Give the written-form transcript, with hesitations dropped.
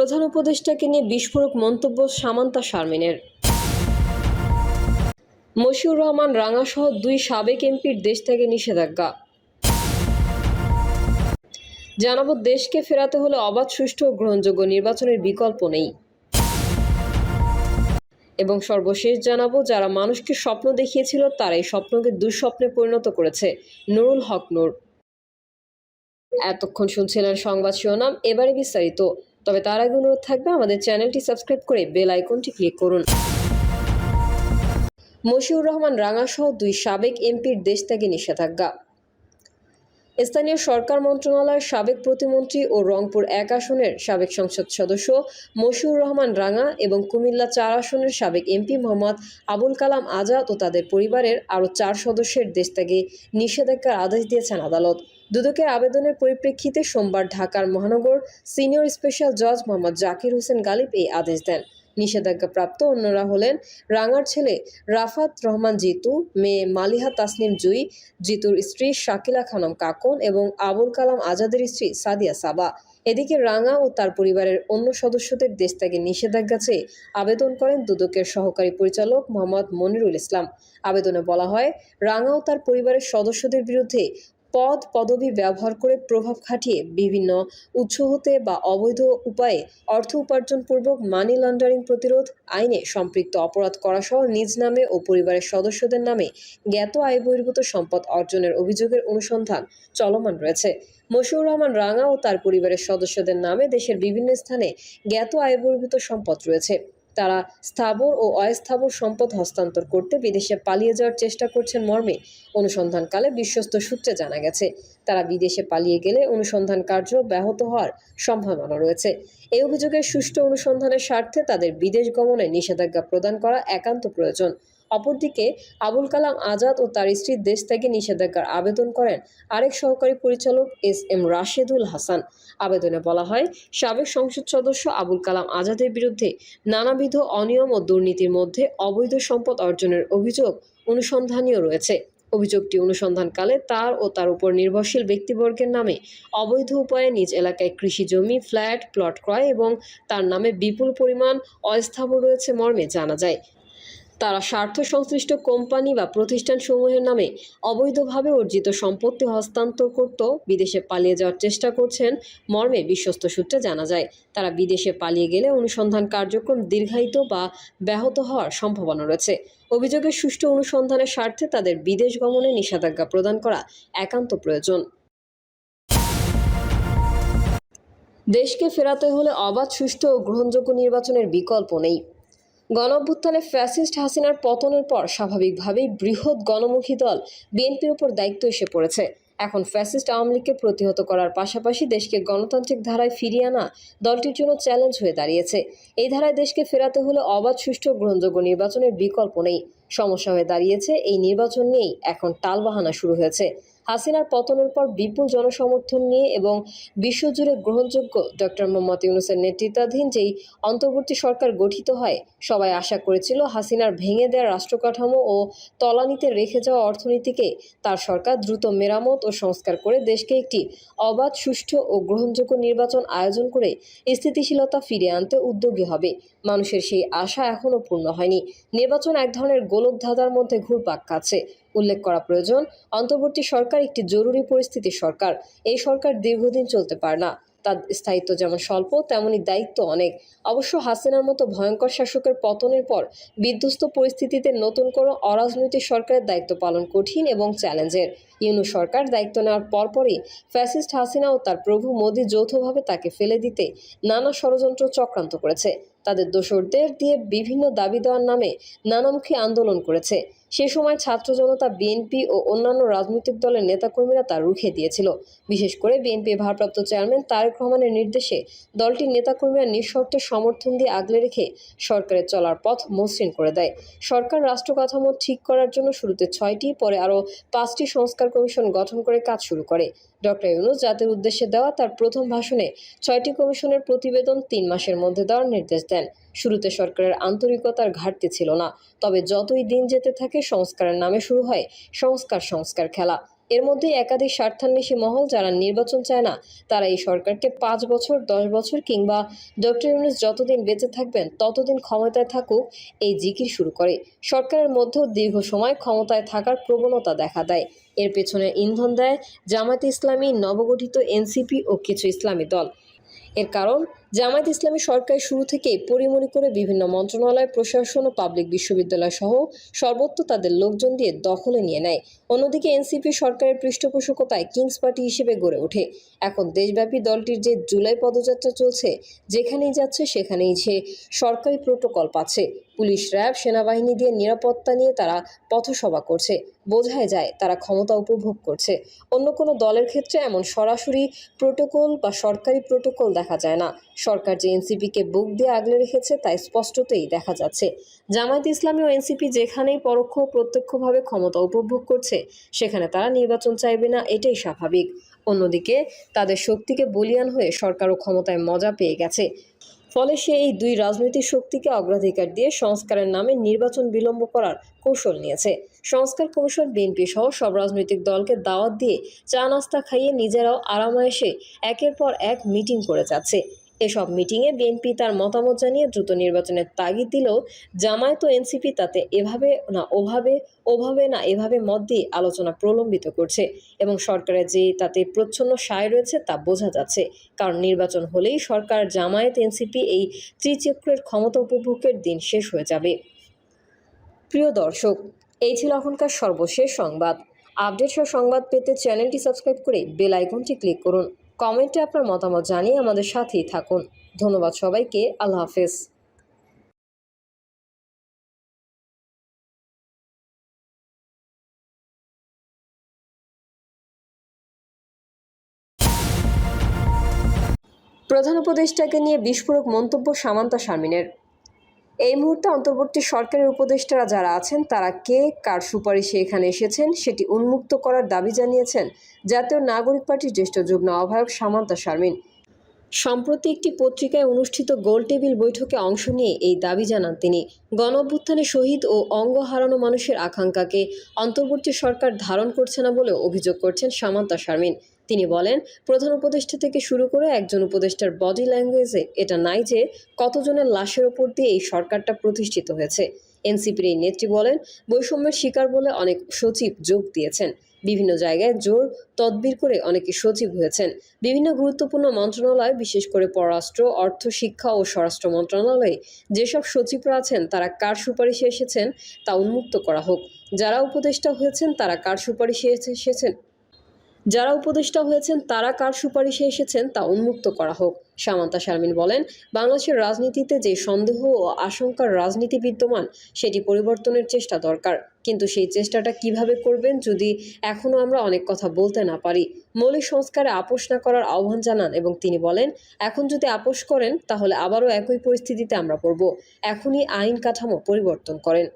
প্রধান উপদেষ্টাকে নিয়ে বিস্ফোরক মন্তব্য সামান্তা শারমিনের। মশিউর রহমান রাঙাসহ 2 সাবেক এমপির দেশ থেকে নিষেধাজ্ঞা। জানাবো, দেশকে ফেরাতে হলে অবাধ, সুষ্ঠু ও গ্রহণযোগ্য নির্বাচনের বিকল্প নেই। এবং সর্বশেষ জানাবো, যারা মানুষকে স্বপ্ন দেখিয়েছিল তারা এই স্বপ্নকে দুঃস্বপ্নে পরিণত করেছে। নুরুল হক নূর। এতক্ষণ শুনছিলেন সংবাদ শিরোনাম, এবারে বিস্তারিত। তবে তার আগে অনুরোধ থাকবে আমাদের চ্যানেলটি সাবস্ক্রাইব করে বেল আইকনটি ক্লিক করুন। মশিউর রহমান রাঙাসহ 2 সাবেক এমপির দেশ থেকে নিষেধাজ্ঞা। স্থানীয় সরকার মন্ত্রণালয়ের সাবেক প্রতিমন্ত্রী ও রংপুর 1 আসনের সাবেক সংসদ সদস্য মশিউর রহমান রাঙা এবং কুমিল্লা 4 আসনের সাবেক এমপি মোহাম্মদ আবুল কালাম আজাদ ও তাদের পরিবারের আরও 4 সদস্যের দেশ থেকে নিষেধাজ্ঞার আদেশ দিয়েছেন আদালত। দুদকের আবেদনের পরিপ্রেক্ষিতে সোমবার ঢাকার মহানগর সিনিয়র স্পেশাল জজ মোহাম্মদ জাকির হোসেন গালিব এই আদেশ দেন। নিষেধাজ্ঞাপ্রাপ্ত অন্যরা হলেন রাঙার ছেলে রাফাত রহমান জিতু, মেয়ে মালিহা তাসনিম জুই, জিতুর স্ত্রী শাকিলা খানম কাকন এবং আবুল কালাম আজাদের স্ত্রী সাদিয়া সাবা। এদিকে রাঙা ও তার পরিবারের অন্য সদস্যদের দেশ থেকে নিষেধাজ্ঞা চেয়ে আবেদন করেন দুদকের সহকারী পরিচালক মোহাম্মদ মনিরুল ইসলাম। আবেদনে বলা হয়, রাঙা ও তার পরিবারের সদস্যদের বিরুদ্ধে পদবি ব্যবহার করে প্রভাব খাটিয়ে বিভিন্ন উৎস হতে বা অবৈধ উপায়ে অর্থ উপার্জনপূর্বক মানি লন্ডারিং প্রতিরোধ আইনে সম্পৃক্ত অপরাধ করাসহ নিজ নামে ও পরিবারের সদস্যদের নামে জ্ঞাত আয় বহির্ভূত সম্পদ অর্জনের অভিযোগের অনুসন্ধান চলমান রয়েছে। মশিউর রহমান রাঙা ও তার পরিবারের সদস্যদের নামে দেশের বিভিন্ন স্থানে জ্ঞাত আয় বহির্ভূত সম্পদ রয়েছে। তারা স্থাবর ও অস্থাবর সম্পদ হস্তান্তর করতে বিদেশে পালিয়ে যাওয়ার চেষ্টা করছেন মর্মে অনুসন্ধানকালে বিশ্বস্ত সূত্রে জানা গেছে। তারা বিদেশে পালিয়ে গেলে অনুসন্ধান কার্য ব্যাহত হওয়ার সম্ভাবনা রয়েছে। এই অভিযোগের সুষ্ঠু অনুসন্ধানের স্বার্থে তাদের বিদেশ গমনে নিষেধাজ্ঞা প্রদান করা একান্ত প্রয়োজন। অপরদিকে আবুল কালাম আজাদ ও তার স্ত্রীর দেশ থেকে নিষেধাজ্ঞার আবেদন করেন আরেক সহকারী পরিচালক এস.এম. রাশেদুল হাসান। আবেদনে বলা হয়, সাবেক সংসদ সদস্য আবুল কালাম আজাদের বিরুদ্ধে নানাবিধ অনিয়ম ও দুর্নীতির মধ্যে অবৈধ সম্পদ অর্জনের অভিযোগ অনুসন্ধানীয় রয়েছে। অভিযোগটি অনুসন্ধানকালে তার ও তার উপর নির্ভরশীল ব্যক্তিবর্গের নামে অবৈধ উপায়ে নিজ এলাকায় কৃষি জমি, ফ্ল্যাট, প্লট ক্রয় এবং তার নামে বিপুল পরিমাণ অস্থাবর রয়েছে মর্মে জানা যায়। তারা স্বার্থ সংশ্লিষ্ট কোম্পানি বা প্রতিষ্ঠানসমূহের নামে অবৈধভাবে অর্জিত সম্পত্তি হস্তান্তর করত বিদেশে পালিয়ে যাওয়ার চেষ্টা করছেন মর্মে বিশ্বস্ত সূত্রে জানা যায়। তারা বিদেশে পালিয়ে গেলে অনুসন্ধান কার্যক্রম দীর্ঘায়িত বা ব্যাহত হওয়ার সম্ভাবনা রয়েছে। অভিযোগের সুষ্ঠু অনুসন্ধানের স্বার্থে তাদের বিদেশ গমনে নিষেধাজ্ঞা প্রদান করা একান্ত প্রয়োজন। দেশকে ফেরাতে হলে অবাধ, সুষ্ঠু ও গ্রহণযোগ্য নির্বাচনের বিকল্প নেই। গণঅভ্যুত্থানে ফ্যাসিস্ট হাসিনার পতনের পর স্বাভাবিকভাবেই বৃহৎ গণমুখী দল বিএনপির উপর দায়িত্ব এসে পড়েছে। এখন ফ্যাসিস্ট আওয়ামী লীগকে প্রতিহত করার পাশাপাশি দেশকে গণতান্ত্রিক ধারায় ফিরিয়ে আনা দলটির জন্য চ্যালেঞ্জ হয়ে দাঁড়িয়েছে। এই ধারায় দেশকে ফেরাতে হলে অবাধ, সুষ্ঠু ও গ্রহণযোগ্য নির্বাচনের বিকল্প নেই। সমস্যা হয়ে দাঁড়িয়েছে এই নির্বাচন নিয়েই এখন টালবাহানা শুরু হয়েছে। হাসিনার পতনের পর বিপুল জনসমর্থন নিয়ে এবং বিশ্বজুড়ে গ্রহণযোগ্য ডক্টর মোহাম্মদ ইউনূসের নেতৃত্বাধীন যেই অন্তর্বর্তী সরকার গঠিত হয়, সবাই আশা করেছিল হাসিনার ভেঙে দেওয়া রাষ্ট্রকাঠামো ও তলানিতে রেখে যাওয়া অর্থনীতিকে তার সরকার দ্রুত মেরামত ও সংস্কার করে দেশকে একটি অবাধ, সুষ্ঠু ও গ্রহণযোগ্য নির্বাচন আয়োজন করে স্থিতিশীলতা ফিরিয়ে আনতে উদ্যোগী হবে। মানুষের সেই আশা এখনও পূর্ণ হয়নি। নির্বাচন এক ধরনের গোলকধাঁধার মধ্যে ঘুরপাক খাচ্ছে। উল্লেখ করা প্রয়োজন, অন্তর্বর্তী সরকার একটি জরুরি পরিস্থিতির সরকার। এই সরকার দীর্ঘদিন চলতে পারে না। তার স্থায়িত্ব যেমন স্বল্প, তেমনি দায়িত্ব অনেক। অবশ্য হাসিনার মতো ভয়ঙ্কর শাসকের পতনের পর বিধ্বস্ত পরিস্থিতিতে নতুন কোনো অরাজনৈতিক সরকারের দায়িত্ব পালন কঠিন এবং চ্যালেঞ্জের। ইউনূস সরকার দায়িত্ব নেওয়ার পরপরই ফ্যাসিস্ট হাসিনা ও তার প্রভু মোদি যৌথভাবে তাকে ফেলে দিতে নানা ষড়যন্ত্র চক্রান্ত করেছে। তাদের দোসরদের দিয়ে বিভিন্ন দাবি দেওয়ার নামে নানামুখী আন্দোলন করেছে। সে সময় ছাত্র জনতা, বিএনপি ও অন্যান্য রাজনৈতিক দলের নেতাকর্মীরা তা রুখে দিয়েছিল। বিশেষ করে বিএনপির ভারপ্রাপ্ত চেয়ারম্যান তারেক রহমানের নির্দেশে দলটির নেতাকর্মীরা নিঃশর্ত সমর্থন দিয়ে আগলে রেখে সরকারের চলার পথ মসৃণ করে দেয়। সরকার রাষ্ট্র কাঠামো ঠিক করার জন্য শুরুতে 6টি, পরে আরও 5টি সংস্কার কমিশন গঠন করে কাজ শুরু করে। ডক্টর ইউনূস জাতির উদ্দেশ্যে দেওয়া তার প্রথম ভাষণে 6টি কমিশনের প্রতিবেদন 3 মাসের মধ্যে দেওয়ার নির্দেশ দেন। শুরুতে সরকারের আন্তরিকতার ঘাটতি ছিল না, তবে যতই দিন যেতে থাকে সংস্কারের নামে শুরু হয় সংস্কার খেলা। এর মধ্যে একাধিক স্বার্থান্বেষী মহল যারা নির্বাচন চায় না, তারা এই সরকারকে 5 বছর, 10 বছর কিংবা ডক্টর ইউনূস যতদিন বেঁচে থাকবেন ততদিন ক্ষমতায় থাকুক এই জিকির শুরু করে। সরকারের মধ্যেও দীর্ঘ সময় ক্ষমতায় থাকার প্রবণতা দেখা দেয়। এর পেছনে ইন্ধন দেয় জামায়াতে ইসলামী, নবগঠিত এনসিপি ও কিছু ইসলামী দল। এর কারণ, জামায়াত ইসলামী সরকার শুরু থেকেই পরিমরি করে বিভিন্ন মন্ত্রণালয়, প্রশাসন ও পাবলিক বিশ্ববিদ্যালয় সহ সর্বত্র তাদের লোকজন দিয়ে দখলে নিয়ে নেয়। অন্যদিকে এনসিপি সরকারের পৃষ্ঠপোষকতায় কিংস পার্টি হিসেবে গড়ে ওঠে। এখন দেশব্যাপী দলটির যে জুলাই পদযাত্রা চলছে, যেখানেই যাচ্ছে সেখানেই যে সরকারি প্রোটোকল পাচ্ছে। পুলিশ, র্যাব, সেনাবাহিনী দিয়ে নিরাপত্তা নিয়ে তারা পথসভা করছে। বোঝাই যায় তারা ক্ষমতা উপভোগ করছে। অন্য কোনো দলের ক্ষেত্রে এমন সরাসরি প্রোটোকল বা সরকারি প্রোটোকল দেখা যায় না। সরকার যে এনসিপিকে বুক দিয়ে আগলে রেখেছে তা স্পষ্টতই দেখা যাচ্ছে। জামায়াত ইসলামী ও এনসিপি যেখানেই পরোক্ষ ও প্রত্যক্ষভাবে ক্ষমতা উপভোগ করছে, সেখানে তারা নির্বাচন চাইবে না, এটাই স্বাভাবিক। অন্যদিকে তাদের শক্তিকে বলীয়ান হয়ে সরকারও ক্ষমতায় মজা পেয়ে গেছে। ফলে সে এই দুই রাজনৈতিক শক্তিকে অগ্রাধিকার দিয়ে সংস্কারের নামে নির্বাচন বিলম্ব করার কৌশল নিয়েছে। সংস্কার কমিশন বিএনপি সহ সব রাজনৈতিক দলকে দাওয়াত দিয়ে চা নাস্তা খাইয়ে নিজেরাও আরামায়েশে একের পর এক মিটিং করে যাচ্ছে। এসব মিটিংয়ে বিএনপি তার মতামত জানিয়ে দ্রুত নির্বাচনের তাগিদ দিলেও জামায়াত ও এনসিপি তাতে এভাবে না এভাবে মত দিয়ে আলোচনা প্রলম্বিত করছে এবং সরকারের যে তাতে প্রচ্ছন্ন সায় রয়েছে তা বোঝা যাচ্ছে। কারণ নির্বাচন হলেই সরকার, জামায়াত, এনসিপি এই ত্রিচক্রের ক্ষমতা উপভোগের দিন শেষ হয়ে যাবে। প্রিয় দর্শক, এই ছিল এখনকার সর্বশেষ সংবাদ। আপডেট সহ সংবাদ পেতে চ্যানেলটি সাবস্ক্রাইব করে বেল আইকনটি ক্লিক করুন। কমেন্টে আপনার মতামত জানিয়ে আমাদের সাথেই থাকুন। ধন্যবাদ সবাইকে। আল্লাহ হাফেজ। প্রধান উপদেষ্টাকে নিয়ে বিস্ফোরক মন্তব্য সামান্তা শারমিনের। এই মুহূর্তে অন্তর্বর্তী সরকারের উপদেষ্টারা যারা আছেন তারা কে কার সুপারিশে এখানে এসেছেন সেটি উন্মুক্ত করার দাবি জানিয়েছেন জাতীয় নাগরিক পার্টির জ্যেষ্ঠ যুগ্ম আহ্বায়ক সামান্তা শারমিন। সম্প্রতি একটি পত্রিকায় অনুষ্ঠিত গোলটেবিল বৈঠকে অংশ নিয়ে এই দাবি জানান তিনি। গণঅভ্যুত্থানে শহীদ ও অঙ্গ হারানো মানুষের আকাঙ্ক্ষাকে অন্তর্বর্তী সরকার ধারণ করছে না বলেও অভিযোগ করছেন সামান্তা শারমিন। তিনি বলেন, প্রধান উপদেষ্টা থেকে শুরু করে একজন উপদেষ্টার বডি ল্যাঙ্গুয়েজে এটা নাই যে কতজনের লাশের ওপর দিয়ে এই সরকারটা প্রতিষ্ঠিত হয়েছে। এনসিপির এই নেত্রী বলেন, বৈষম্যের শিকার বলে অনেক সচিব যোগ দিয়েছেন। বিভিন্ন জায়গায় জোর তদবির করে অনেকে সচিব হয়েছেন। বিভিন্ন গুরুত্বপূর্ণ মন্ত্রণালয়, বিশেষ করে পররাষ্ট্র, অর্থ, শিক্ষা ও স্বরাষ্ট্র মন্ত্রণালয়ে যেসব সচিবরা আছেন তারা কার সুপারিশে এসেছেন তা উন্মুক্ত করা হোক। যারা উপদেষ্টা হয়েছেন তারা কার সুপারিশে এসেছেন তা উন্মুক্ত করা হোক। সামান্তা শারমিন বলেন, বাংলাদেশের রাজনীতিতে যে সন্দেহ ও আশঙ্কার রাজনীতি বিদ্যমান সেটি পরিবর্তনের চেষ্টা দরকার। কিন্তু সেই চেষ্টাটা কিভাবে করবেন যদি এখনও আমরা অনেক কথা বলতে না পারি। মৌলিক সংস্কারে আপোষ না করার আহ্বান জানান এবং তিনি বলেন, এখন যদি আপোষ করেন তাহলে আবারও একই পরিস্থিতিতে আমরা পড়ব। এখনই আইন কাঠামো পরিবর্তন করেন।